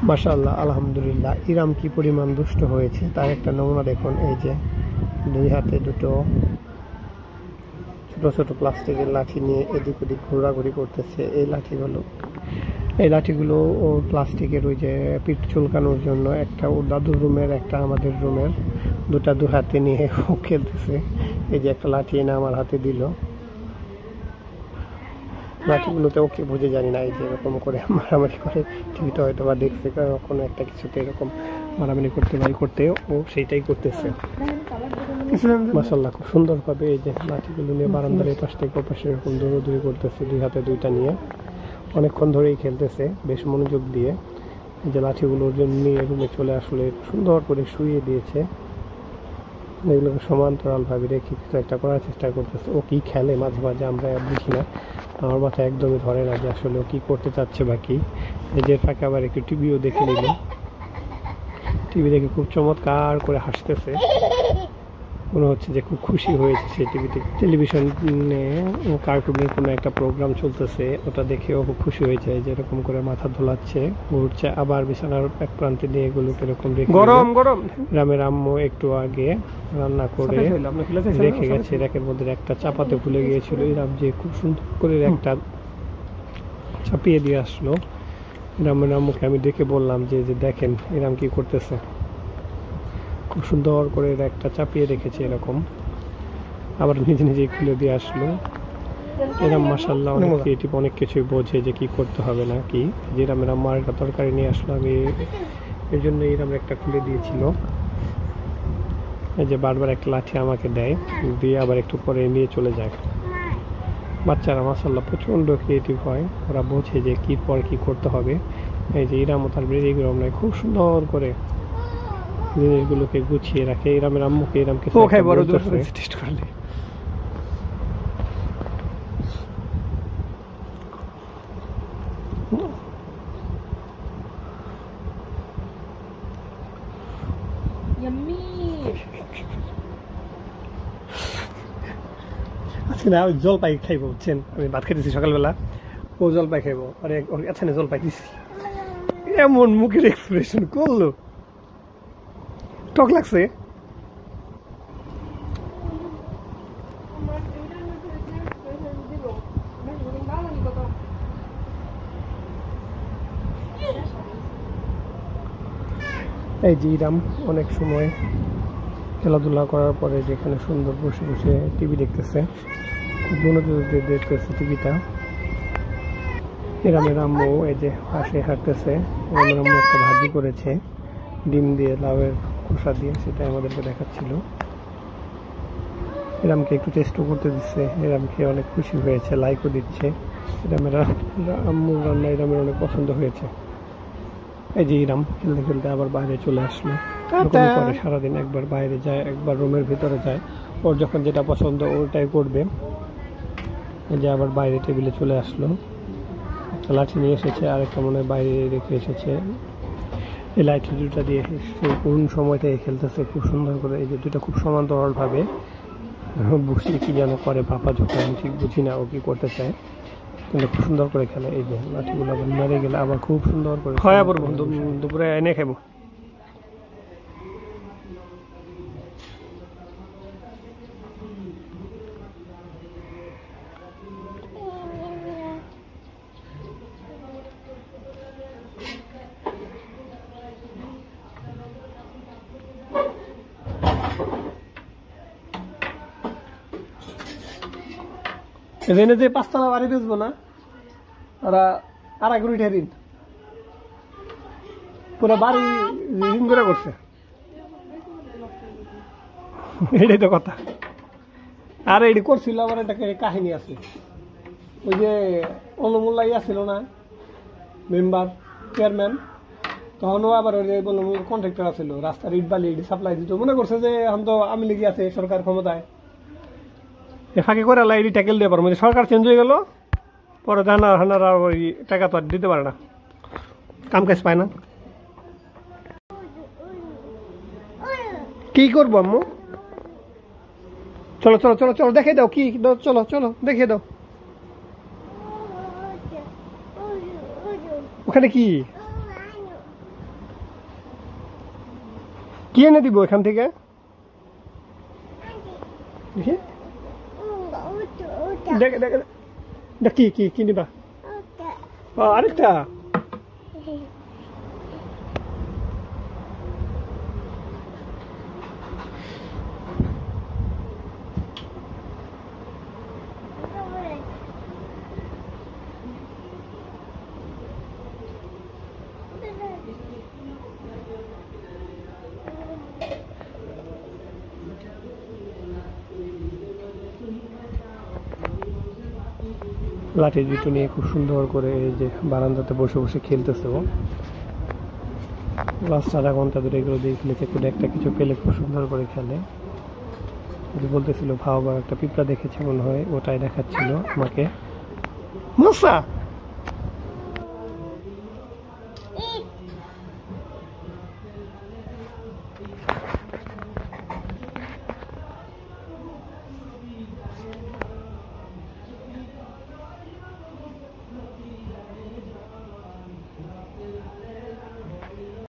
মাশাআল্লাহ, আলহামদুলিল্লাহ। ইরাম কি পরিমাণ দুষ্ট হয়েছে তার একটা নমুনা দেখুন। এই যে দুই হাতে দুটো ছোট ছোট প্লাস্টিকের লাঠি নিয়ে এদিক ওদিক ঘোরাঘুরি করতেছে। এই লাঠিগুলো ও প্লাস্টিকের ওই যে পিঠ চুলকানোর জন্য, একটা ওর দাদুর রুমের, একটা আমাদের রুমের, দু হাতে নিয়ে ও খেলতেছে। এই যে একটা লাঠি এনে আমার হাতে দিল। লাঠিগুলোতে ওকে বুঝে জানি না, এই যে এরকম করে মারামারি করে। টিভিটা হয়তো বা দেখছে কোনো একটা কিছুতে এরকম মারামারি করতে ও সেইটাই করতেছে। মাশাআল্লাহ, খুব সুন্দরভাবে এই যে লাঠিগুলো নিয়ে বারান্দার এই পাশ থেকে ও পাশে এরকম দৌড়াদৌড়ি করতেছে, দুই হাতে দুইটা নিয়ে অনেকক্ষণ ধরেই খেলতেছে বেশ মনোযোগ দিয়ে। এই যে লাঠিগুলোর জন্য নিয়ে রুমে চলে আসলে সুন্দর করে শুইয়ে দিয়েছে। এগুলোকে সমান্তরালভাবে রেখে কিছু একটা করার চেষ্টা করতেছে। ও কি খেলে মাঝে মাঝে আমরা বুঝি না, আমার মাথায় একদমই ধরে না যে আসলে ও কী করতে চাচ্ছে বা কি। এই যে ফাঁকে আবার একটু টিভিও দেখে নিল। টিভি দেখে খুব চমৎকার করে হাসতেছে, মনে হচ্ছে যে খুব খুশি হয়েছে সে টিভিতে। টেলিভিশনে কার্টুনের কোনো একটা প্রোগ্রাম চলতেছে, ওটা দেখে ও খুব খুশি হয়েছে। যে এরকম করে মাথা ধোলাচ্ছে, ঘুরছে, আবার বিছানার এক প্রান্তে নিয়ে এগুলোকে এরকম গরম গ্রামের আম্মু একটু আগে রান্না করে রেখে গেছে র্যাকের মধ্যে। একটা চাপাতে ভুলে গিয়েছিল ইরাম, যে খুব সুন্দর করে একটা চাপিয়ে দিয়ে আসলো। ইরামের আম্মুকে আমি দেখে বললাম যে দেখেন ইরাম কি করতেছে, খুব সুন্দর করে একটা চাপিয়ে রেখেছে এরকম, আবার নিজে নিজেই খুলে দিয়ে আসলো। এরম মাশাআল্লাহ অনেক ক্রিয়েটিভ, অনেক কিছুই বোঝে যে কি করতে হবে না কি। যে ইরামের আম্মা একটা তরকারি নিয়ে আসলো, আমি এই জন্য ইরাম একটা খুলে দিয়েছিল। এই যে বারবার একটা লাঠি আমাকে দেয়, দিয়ে আবার একটু পরে নিয়ে চলে যায়। বাচ্চারা মাশাআল্লাহ প্রচণ্ড ক্রিয়েটিভ হয়, ওরা বোঝে যে কি পর কি করতে হবে। এই যে ইরামও তার বেরিয়ে নয়, খুব সুন্দর করে জিনিসগুলোকে গুছিয়ে রাখে। ইরামের আম্মুকে ইরামকে টেস্ট করলে আজকে না জলপাই খাইবো, বুঝছেন? আমি ভাত খাইতেছি সকালবেলা, ও জলপাই খাইবো। আরে আচ্ছা না, জলপাই দিছি, এমন মুখের এক্সপ্রেশন করলো, টক লাগছে। এই যে ইরাম অনেক সময় খেলাধুলা করার পরে যেখানে সুন্দর বসে বসে টিভি দেখতেছে, খুব মনোযোগ দিয়ে দেখতেছে টিভিটা। ইরামের আম্মু এই যে পাশে হাঁটতেছে। ইরামের আম্মু একটা ভাজি করেছে ডিম দিয়ে, লাউয়ের খোসা দিয়ে, সেটা আমাদেরকে দেখাচ্ছিল। ইরামকে একটু টেস্টও করতে দিচ্ছে, ইরাম খেয়ে অনেক খুশি হয়েছে, লাইকও দিচ্ছে। ইরামের আম্মুর রান্না ইরামের অনেক পছন্দ হয়েছে। এই যে ইরাম খেলতে খেলতে আবার বাইরে চলে আসলো। করে সারাদিন একবার বাইরে যায়, একবার রুমের ভিতরে যায়, ওর যখন যেটা পছন্দ ওটাই করবে। এই যে আবার বাইরে টেবিলে চলে আসলো, একটা লাঠি নিয়ে এসেছে, আরেকটা মনে হয় বাইরে রেখে এসেছে। এই লাঠি দুটা দিয়ে কোন সময়টাই খেলতেছে খুব সুন্দর করে। এই যে দুটো খুব সমান্তরালভাবে বসে কি যেন করে বাবা, যখন আমি ঠিক বুঝি না ও কি করতে চায়, কিন্তু খুব সুন্দর করে খেলে। এই যে লাঠিগুলো আবার মেরে গেলে আবার খুব সুন্দর করে হয়। আবার দুপুরে এনে খাবো। এখানে যে 5 তলা বাড়ি বেচবো না, ওরা আর এক রুইটা ঋণ, পুরো বাড়ি ঋণ করে করছে। এটাই তো কথা। আর এটি করছিল আবার একটা কাহিনী আছে, ওই যে অনুমূল্লাই আসছিল না মেম্বার চেয়ারম্যান, তখনও আবার ওই যে কন্ট্রাক্টর আছিল, রাস্তার ইট বালি সাপ্লাই দিত। মনে করছে যে এখন তো আমি লেগে আছে সরকার ক্ষমতায়, ফাঁকি করে লাইডি ট্যাকেল দিয়ে পারবো। সরকার চেঞ্জ হয়ে গেল, পরে হানারা ওই টাকা তো আর দিতে পারে না, কাম কাজ পায় না। কি করবো আম্মু? চলো চলো চলো চলো দেখে দাও কি দাও, চলো চলো দেখে দাও ওখানে কি কি এনে দিব এখান থেকে দেখি দেখে দেখে দেখ কি কি কি নিবা আরেকটা লাঠি দুটো নিয়ে খুব সুন্দর করে এই যে বারান্দাতে বসে বসে খেলতেছে ও লাস্ট আধা ঘন্টা ধরে এগুলো দিয়ে খেলেছে কোনো একটা কিছু পেলে খুব সুন্দর করে খেলে বলতেছিল ভাও বা একটা পিঁপড়া দেখেছে মনে হয় ওটাই দেখাচ্ছিল আমাকে মশা